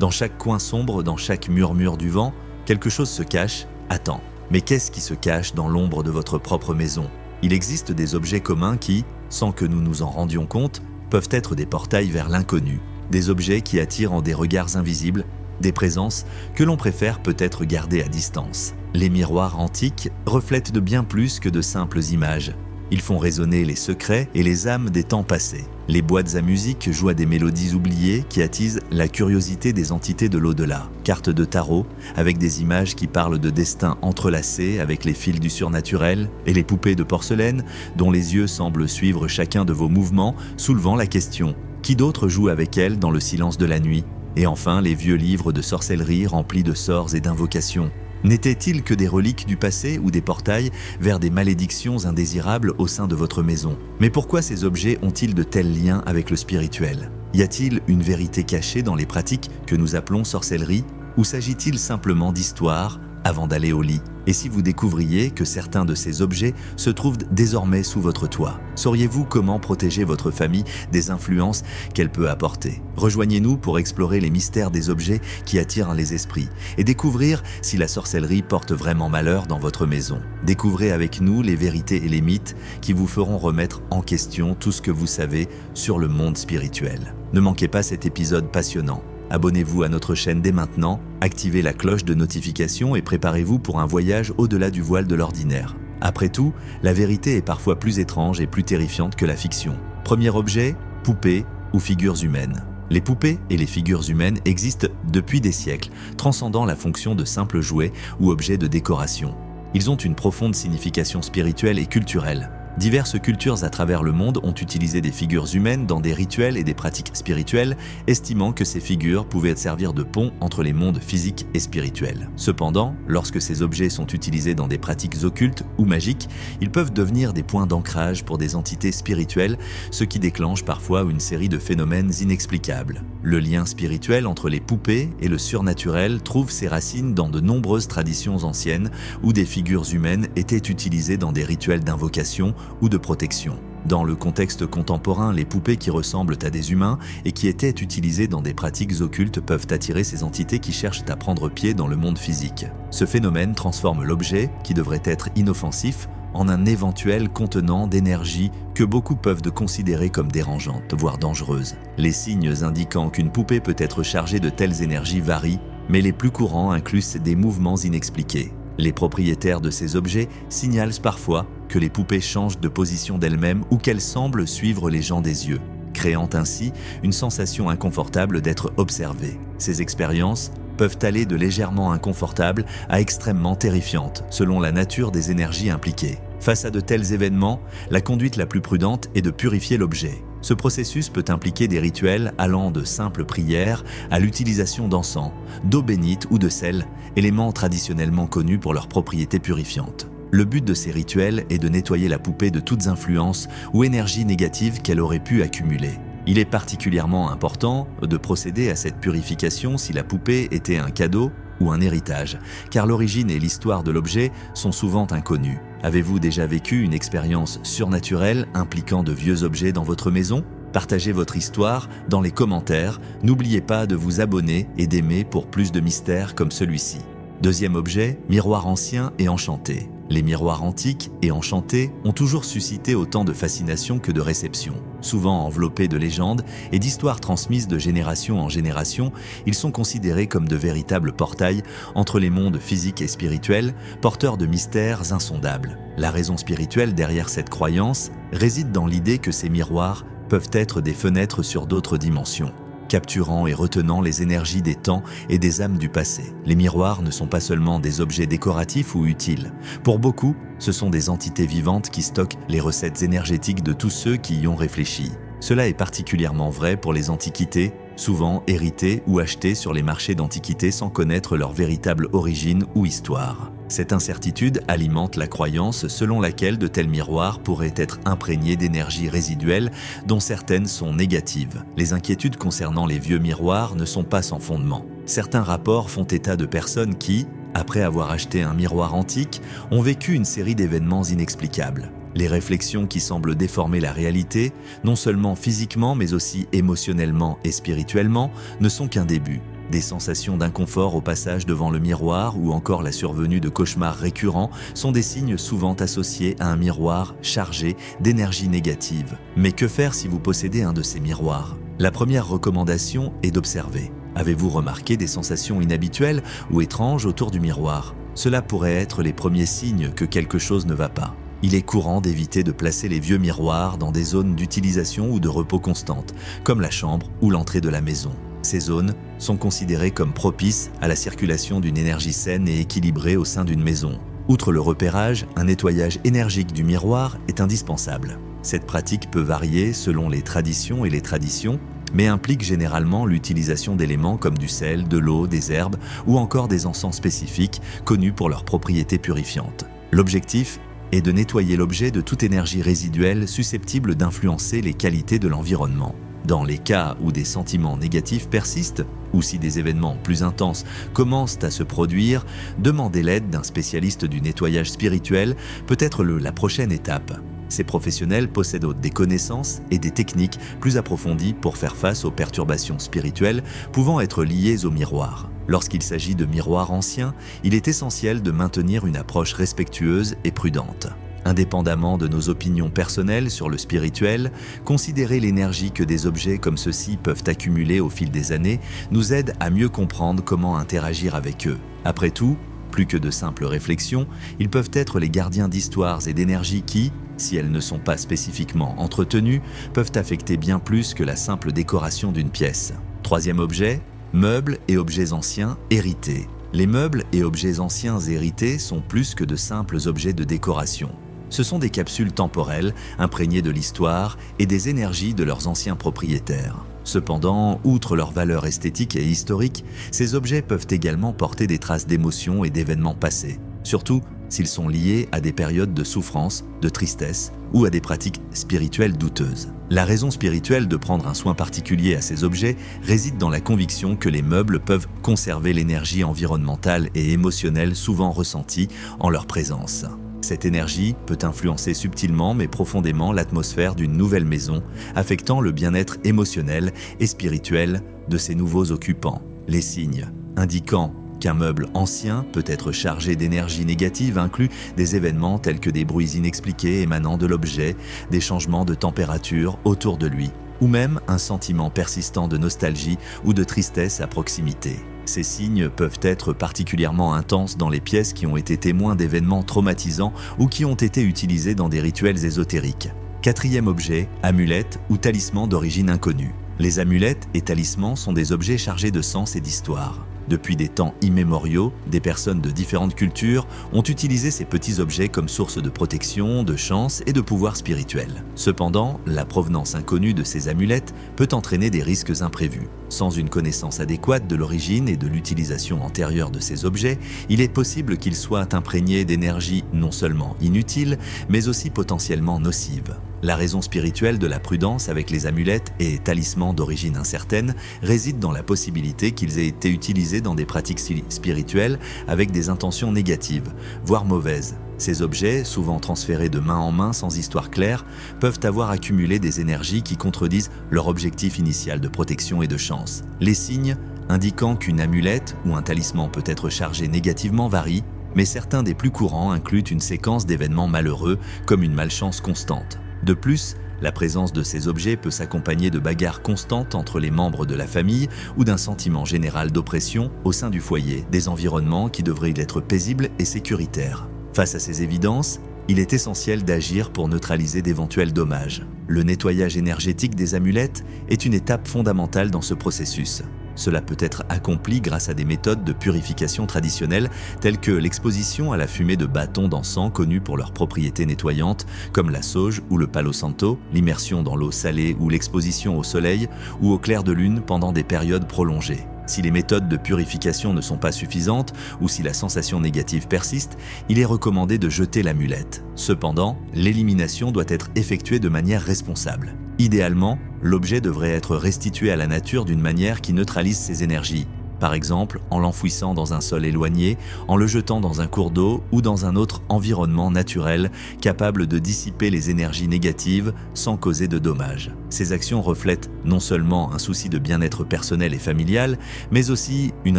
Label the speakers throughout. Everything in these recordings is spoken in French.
Speaker 1: Dans chaque coin sombre, dans chaque murmure du vent, quelque chose se cache, attend. Mais qu'est-ce qui se cache dans l'ombre de votre propre maison? Il existe des objets communs qui, sans que nous nous en rendions compte, peuvent être des portails vers l'inconnu. Des objets qui attirent en des regards invisibles, des présences que l'on préfère peut-être garder à distance. Les miroirs antiques reflètent de bien plus que de simples images. Ils font résonner les secrets et les âmes des temps passés. Les boîtes à musique jouent à des mélodies oubliées qui attisent la curiosité des entités de l'au-delà. Cartes de tarot, avec des images qui parlent de destins entrelacés avec les fils du surnaturel, et les poupées de porcelaine, dont les yeux semblent suivre chacun de vos mouvements, soulevant la question « Qui d'autre joue avec elles dans le silence de la nuit ?» Et enfin, les vieux livres de sorcellerie remplis de sorts et d'invocations. N'étaient-ils que des reliques du passé ou des portails vers des malédictions indésirables au sein de votre maison? Mais pourquoi ces objets ont-ils de tels liens avec le spirituel? Y a-t-il une vérité cachée dans les pratiques que nous appelons sorcellerie? Ou s'agit-il simplement d'histoire avant d'aller au lit? Et si vous découvriez que certains de ces objets se trouvent désormais sous votre toit, sauriez-vous comment protéger votre famille des influences qu'elle peut apporter? Rejoignez-nous pour explorer les mystères des objets qui attirent les esprits et découvrir si la sorcellerie porte vraiment malheur dans votre maison. Découvrez avec nous les vérités et les mythes qui vous feront remettre en question tout ce que vous savez sur le monde spirituel. Ne manquez pas cet épisode passionnant. Abonnez-vous à notre chaîne dès maintenant, activez la cloche de notification et préparez-vous pour un voyage au-delà du voile de l'ordinaire. Après tout, la vérité est parfois plus étrange et plus terrifiante que la fiction. Premier objet, poupées ou figures humaines. Les poupées et les figures humaines existent depuis des siècles, transcendant la fonction de simples jouets ou objets de décoration. Ils ont une profonde signification spirituelle et culturelle. Diverses cultures à travers le monde ont utilisé des figures humaines dans des rituels et des pratiques spirituelles, estimant que ces figures pouvaient servir de pont entre les mondes physiques et spirituels. Cependant, lorsque ces objets sont utilisés dans des pratiques occultes ou magiques, ils peuvent devenir des points d'ancrage pour des entités spirituelles, ce qui déclenche parfois une série de phénomènes inexplicables. Le lien spirituel entre les poupées et le surnaturel trouve ses racines dans de nombreuses traditions anciennes où des figures humaines étaient utilisées dans des rituels d'invocation ou de protection. Dans le contexte contemporain, les poupées qui ressemblent à des humains et qui étaient utilisées dans des pratiques occultes peuvent attirer ces entités qui cherchent à prendre pied dans le monde physique. Ce phénomène transforme l'objet, qui devrait être inoffensif, en un éventuel contenant d'énergie que beaucoup peuvent considérer comme dérangeante, voire dangereuse. Les signes indiquant qu'une poupée peut être chargée de telles énergies varient, mais les plus courants incluent des mouvements inexpliqués. Les propriétaires de ces objets signalent parfois que les poupées changent de position d'elles-mêmes ou qu'elles semblent suivre les gens des yeux, créant ainsi une sensation inconfortable d'être observées. Ces expériences peuvent aller de légèrement inconfortables à extrêmement terrifiantes, selon la nature des énergies impliquées. Face à de tels événements, la conduite la plus prudente est de purifier l'objet. Ce processus peut impliquer des rituels allant de simples prières à l'utilisation d'encens, d'eau bénite ou de sel, éléments traditionnellement connus pour leurs propriétés purifiantes. Le but de ces rituels est de nettoyer la poupée de toutes influences ou énergies négatives qu'elle aurait pu accumuler. Il est particulièrement important de procéder à cette purification si la poupée était un cadeau ou un héritage, car l'origine et l'histoire de l'objet sont souvent inconnues. Avez-vous déjà vécu une expérience surnaturelle impliquant de vieux objets dans votre maison? Partagez votre histoire dans les commentaires. N'oubliez pas de vous abonner et d'aimer pour plus de mystères comme celui-ci. Deuxième objet, miroir ancien et enchanté. Les miroirs antiques et enchantés ont toujours suscité autant de fascination que de réception. Souvent enveloppés de légendes et d'histoires transmises de génération en génération, ils sont considérés comme de véritables portails entre les mondes physiques et spirituels, porteurs de mystères insondables. La raison spirituelle derrière cette croyance réside dans l'idée que ces miroirs peuvent être des fenêtres sur d'autres dimensions, capturant et retenant les énergies des temps et des âmes du passé. Les miroirs ne sont pas seulement des objets décoratifs ou utiles. Pour beaucoup, ce sont des entités vivantes qui stockent les recettes énergétiques de tous ceux qui y ont réfléchi. Cela est particulièrement vrai pour les antiquités, souvent héritées ou achetées sur les marchés d'antiquités sans connaître leur véritable origine ou histoire. Cette incertitude alimente la croyance selon laquelle de tels miroirs pourraient être imprégnés d'énergies résiduelles dont certaines sont négatives. Les inquiétudes concernant les vieux miroirs ne sont pas sans fondement. Certains rapports font état de personnes qui, après avoir acheté un miroir antique, ont vécu une série d'événements inexplicables. Les réflexions qui semblent déformer la réalité, non seulement physiquement mais aussi émotionnellement et spirituellement, ne sont qu'un début. Des sensations d'inconfort au passage devant le miroir ou encore la survenue de cauchemars récurrents sont des signes souvent associés à un miroir chargé d'énergie négative. Mais que faire si vous possédez un de ces miroirs? La première recommandation est d'observer. Avez-vous remarqué des sensations inhabituelles ou étranges autour du miroir? Cela pourrait être les premiers signes que quelque chose ne va pas. Il est courant d'éviter de placer les vieux miroirs dans des zones d'utilisation ou de repos constante, comme la chambre ou l'entrée de la maison. Ces zones sont considérées comme propices à la circulation d'une énergie saine et équilibrée au sein d'une maison. Outre le repérage, un nettoyage énergique du miroir est indispensable. Cette pratique peut varier selon les traditions et les traditions, mais implique généralement l'utilisation d'éléments comme du sel, de l'eau, des herbes ou encore des encens spécifiques connus pour leurs propriétés purifiantes. L'objectif est de nettoyer l'objet de toute énergie résiduelle susceptible d'influencer les qualités de l'environnement. Dans les cas où des sentiments négatifs persistent, ou si des événements plus intenses commencent à se produire, demander l'aide d'un spécialiste du nettoyage spirituel peut être la prochaine étape. Ces professionnels possèdent des connaissances et des techniques plus approfondies pour faire face aux perturbations spirituelles pouvant être liées au miroir. Lorsqu'il s'agit de miroirs anciens, il est essentiel de maintenir une approche respectueuse et prudente. Indépendamment de nos opinions personnelles sur le spirituel, considérer l'énergie que des objets comme ceux-ci peuvent accumuler au fil des années nous aide à mieux comprendre comment interagir avec eux. Après tout, plus que de simples réflexions, ils peuvent être les gardiens d'histoires et d'énergie qui, si elles ne sont pas spécifiquement entretenues, peuvent affecter bien plus que la simple décoration d'une pièce. Troisième objet, meubles et objets anciens hérités. Les meubles et objets anciens hérités sont plus que de simples objets de décoration. Ce sont des capsules temporelles imprégnées de l'histoire et des énergies de leurs anciens propriétaires. Cependant, outre leur valeur esthétique et historique, ces objets peuvent également porter des traces d'émotions et d'événements passés, surtout s'ils sont liés à des périodes de souffrance, de tristesse ou à des pratiques spirituelles douteuses. La raison spirituelle de prendre un soin particulier à ces objets réside dans la conviction que les meubles peuvent conserver l'énergie environnementale et émotionnelle souvent ressentie en leur présence. Cette énergie peut influencer subtilement mais profondément l'atmosphère d'une nouvelle maison, affectant le bien-être émotionnel et spirituel de ses nouveaux occupants. Les signes indiquant qu'un meuble ancien peut être chargé d'énergie négative incluent des événements tels que des bruits inexpliqués émanant de l'objet, des changements de température autour de lui, ou même un sentiment persistant de nostalgie ou de tristesse à proximité. Ces signes peuvent être particulièrement intenses dans les pièces qui ont été témoins d'événements traumatisants ou qui ont été utilisées dans des rituels ésotériques. Quatrième objet, amulettes ou talismans d'origine inconnue. Les amulettes et talismans sont des objets chargés de sens et d'histoire. Depuis des temps immémoriaux, des personnes de différentes cultures ont utilisé ces petits objets comme source de protection, de chance et de pouvoir spirituel. Cependant, la provenance inconnue de ces amulettes peut entraîner des risques imprévus. Sans une connaissance adéquate de l'origine et de l'utilisation antérieure de ces objets, il est possible qu'ils soient imprégnés d'énergie non seulement inutile, mais aussi potentiellement nocive. La raison spirituelle de la prudence avec les amulettes et talismans d'origine incertaine réside dans la possibilité qu'ils aient été utilisés dans des pratiques spirituelles avec des intentions négatives, voire mauvaises. Ces objets, souvent transférés de main en main sans histoire claire, peuvent avoir accumulé des énergies qui contredisent leur objectif initial de protection et de chance. Les signes indiquant qu'une amulette ou un talisman peut être chargé négativement varient, mais certains des plus courants incluent une séquence d'événements malheureux comme une malchance constante. De plus, la présence de ces objets peut s'accompagner de bagarres constantes entre les membres de la famille ou d'un sentiment général d'oppression au sein du foyer, des environnements qui devraient être paisibles et sécuritaires. Face à ces évidences, il est essentiel d'agir pour neutraliser d'éventuels dommages. Le nettoyage énergétique des amulettes est une étape fondamentale dans ce processus. Cela peut être accompli grâce à des méthodes de purification traditionnelles telles que l'exposition à la fumée de bâtons d'encens connus pour leurs propriétés nettoyantes comme la sauge ou le palo santo, l'immersion dans l'eau salée ou l'exposition au soleil ou au clair de lune pendant des périodes prolongées. Si les méthodes de purification ne sont pas suffisantes ou si la sensation négative persiste, il est recommandé de jeter l'amulette. Cependant, l'élimination doit être effectuée de manière responsable. Idéalement, l'objet devrait être restitué à la nature d'une manière qui neutralise ces énergies. par exemple en l'enfouissant dans un sol éloigné, en le jetant dans un cours d'eau ou dans un autre environnement naturel capable de dissiper les énergies négatives sans causer de dommages. Ces actions reflètent non seulement un souci de bien-être personnel et familial, mais aussi une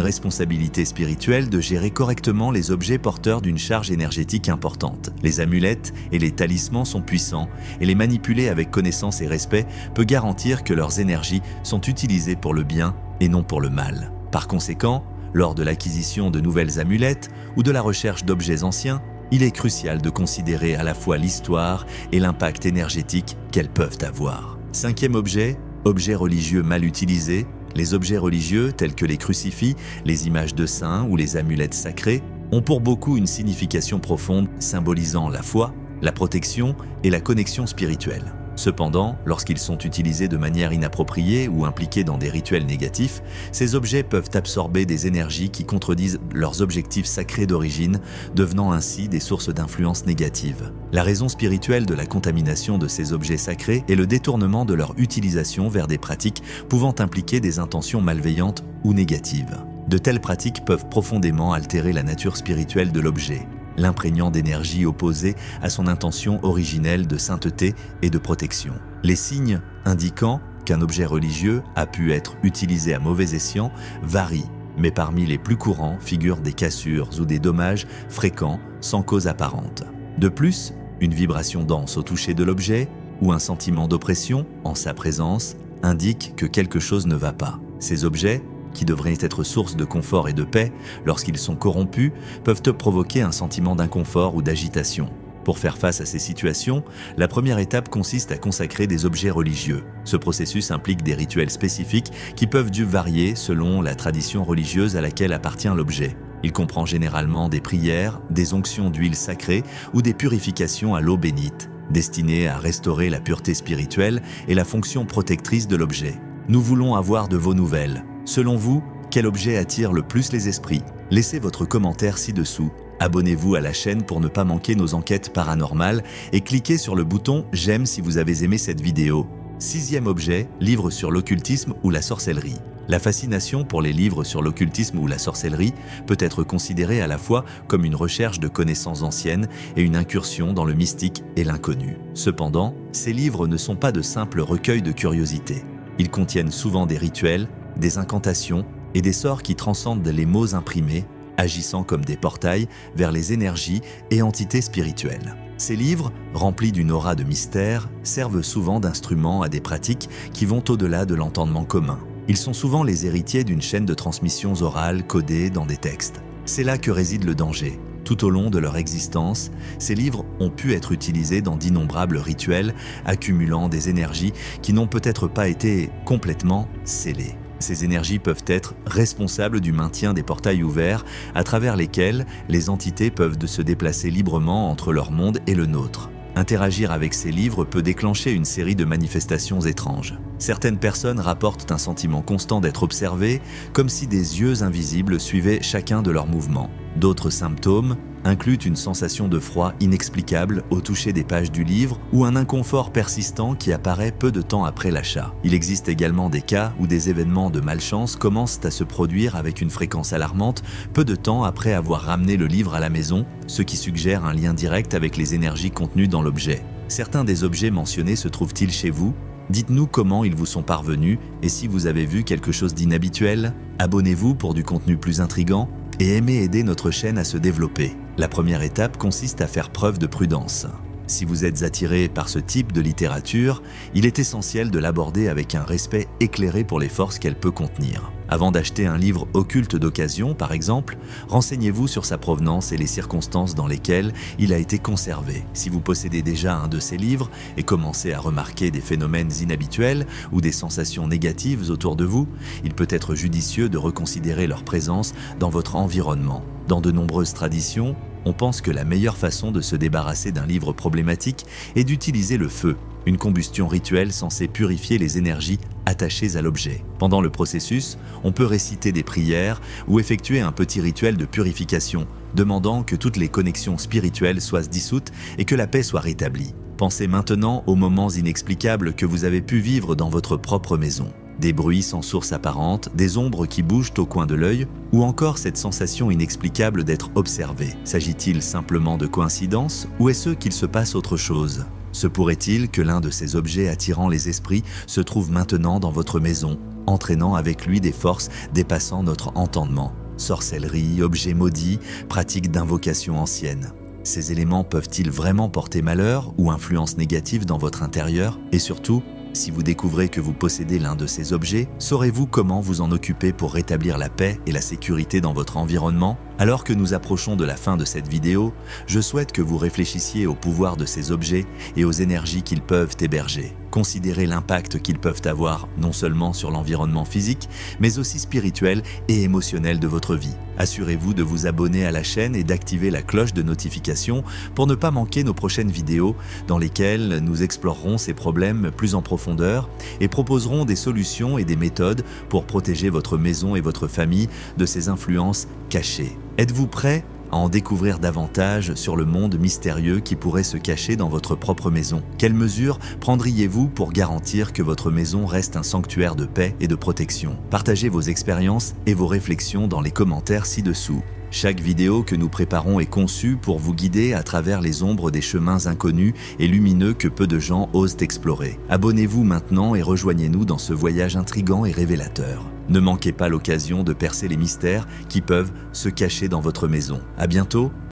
Speaker 1: responsabilité spirituelle de gérer correctement les objets porteurs d'une charge énergétique importante. Les amulettes et les talismans sont puissants et les manipuler avec connaissance et respect peut garantir que leurs énergies sont utilisées pour le bien et non pour le mal. Par conséquent, lors de l'acquisition de nouvelles amulettes ou de la recherche d'objets anciens, il est crucial de considérer à la fois l'histoire et l'impact énergétique qu'elles peuvent avoir. Cinquième objet, objets religieux mal utilisés. Les objets religieux tels que les crucifix, les images de saints ou les amulettes sacrées ont pour beaucoup une signification profonde symbolisant la foi, la protection et la connexion spirituelle. Cependant, lorsqu'ils sont utilisés de manière inappropriée ou impliqués dans des rituels négatifs, ces objets peuvent absorber des énergies qui contredisent leurs objectifs sacrés d'origine, devenant ainsi des sources d'influence négatives. La raison spirituelle de la contamination de ces objets sacrés est le détournement de leur utilisation vers des pratiques pouvant impliquer des intentions malveillantes ou négatives. De telles pratiques peuvent profondément altérer la nature spirituelle de l'objet, l'imprégnant d'énergie opposée à son intention originelle de sainteté et de protection. Les signes indiquant qu'un objet religieux a pu être utilisé à mauvais escient varient, mais parmi les plus courants figurent des cassures ou des dommages fréquents sans cause apparente. De plus, une vibration dense au toucher de l'objet ou un sentiment d'oppression en sa présence indique que quelque chose ne va pas. Ces objets, qui devraient être source de confort et de paix, lorsqu'ils sont corrompus, peuvent te provoquer un sentiment d'inconfort ou d'agitation. Pour faire face à ces situations, la première étape consiste à consacrer des objets religieux. Ce processus implique des rituels spécifiques qui peuvent varier selon la tradition religieuse à laquelle appartient l'objet. Il comprend généralement des prières, des onctions d'huile sacrée ou des purifications à l'eau bénite, destinées à restaurer la pureté spirituelle et la fonction protectrice de l'objet. Nous voulons avoir de vos nouvelles. Selon vous, quel objet attire le plus les esprits? Laissez votre commentaire ci-dessous. Abonnez-vous à la chaîne pour ne pas manquer nos enquêtes paranormales et cliquez sur le bouton « J'aime » si vous avez aimé cette vidéo. Sixième objet, livre sur l'occultisme ou la sorcellerie. La fascination pour les livres sur l'occultisme ou la sorcellerie peut être considérée à la fois comme une recherche de connaissances anciennes et une incursion dans le mystique et l'inconnu. Cependant, ces livres ne sont pas de simples recueils de curiosités. Ils contiennent souvent des rituels, des incantations et des sorts qui transcendent les mots imprimés, agissant comme des portails vers les énergies et entités spirituelles. Ces livres, remplis d'une aura de mystère, servent souvent d'instruments à des pratiques qui vont au-delà de l'entendement commun. Ils sont souvent les héritiers d'une chaîne de transmissions orales codées dans des textes. C'est là que réside le danger. Tout au long de leur existence, ces livres ont pu être utilisés dans d'innombrables rituels, accumulant des énergies qui n'ont peut-être pas été complètement scellées. Ces énergies peuvent être responsables du maintien des portails ouverts à travers lesquels les entités peuvent se déplacer librement entre leur monde et le nôtre. Interagir avec ces livres peut déclencher une série de manifestations étranges. Certaines personnes rapportent un sentiment constant d'être observées, comme si des yeux invisibles suivaient chacun de leurs mouvements. D'autres symptômes incluent une sensation de froid inexplicable au toucher des pages du livre ou un inconfort persistant qui apparaît peu de temps après l'achat. Il existe également des cas où des événements de malchance commencent à se produire avec une fréquence alarmante peu de temps après avoir ramené le livre à la maison, ce qui suggère un lien direct avec les énergies contenues dans l'objet. Certains des objets mentionnés se trouvent-ils chez vous? Dites-nous comment ils vous sont parvenus et si vous avez vu quelque chose d'inhabituel. Abonnez-vous pour du contenu plus intriguant et aimez aider notre chaîne à se développer. La première étape consiste à faire preuve de prudence. Si vous êtes attiré par ce type de littérature, il est essentiel de l'aborder avec un respect éclairé pour les forces qu'elle peut contenir. Avant d'acheter un livre occulte d'occasion, par exemple, renseignez-vous sur sa provenance et les circonstances dans lesquelles il a été conservé. Si vous possédez déjà un de ces livres et commencez à remarquer des phénomènes inhabituels ou des sensations négatives autour de vous, il peut être judicieux de reconsidérer leur présence dans votre environnement. Dans de nombreuses traditions, on pense que la meilleure façon de se débarrasser d'un livre problématique est d'utiliser le feu, une combustion rituelle censée purifier les énergies attachées à l'objet. Pendant le processus, on peut réciter des prières ou effectuer un petit rituel de purification, demandant que toutes les connexions spirituelles soient dissoutes et que la paix soit rétablie. Pensez maintenant aux moments inexplicables que vous avez pu vivre dans votre propre maison. Des bruits sans source apparente, des ombres qui bougent au coin de l'œil, ou encore cette sensation inexplicable d'être observé. S'agit-il simplement de coïncidence ou est-ce qu'il se passe autre chose? Se pourrait-il que l'un de ces objets attirant les esprits se trouve maintenant dans votre maison, entraînant avec lui des forces dépassant notre entendement? Sorcellerie, objets maudits, pratiques d'invocation anciennes. Ces éléments peuvent-ils vraiment porter malheur ou influence négative dans votre intérieur? Et surtout, si vous découvrez que vous possédez l'un de ces objets, saurez-vous comment vous en occuper pour rétablir la paix et la sécurité dans votre environnement? Alors que nous approchons de la fin de cette vidéo, je souhaite que vous réfléchissiez au pouvoir de ces objets et aux énergies qu'ils peuvent héberger. Considérez l'impact qu'ils peuvent avoir non seulement sur l'environnement physique, mais aussi spirituel et émotionnel de votre vie. Assurez-vous de vous abonner à la chaîne et d'activer la cloche de notification pour ne pas manquer nos prochaines vidéos dans lesquelles nous explorerons ces problèmes plus en profondeur et proposerons des solutions et des méthodes pour protéger votre maison et votre famille de ces influences cachées. Êtes-vous prêt à en découvrir davantage sur le monde mystérieux qui pourrait se cacher dans votre propre maison? Quelles mesures prendriez-vous pour garantir que votre maison reste un sanctuaire de paix et de protection? Partagez vos expériences et vos réflexions dans les commentaires ci-dessous. Chaque vidéo que nous préparons est conçue pour vous guider à travers les ombres des chemins inconnus et lumineux que peu de gens osent explorer. Abonnez-vous maintenant et rejoignez-nous dans ce voyage intrigant et révélateur. Ne manquez pas l'occasion de percer les mystères qui peuvent se cacher dans votre maison. À bientôt!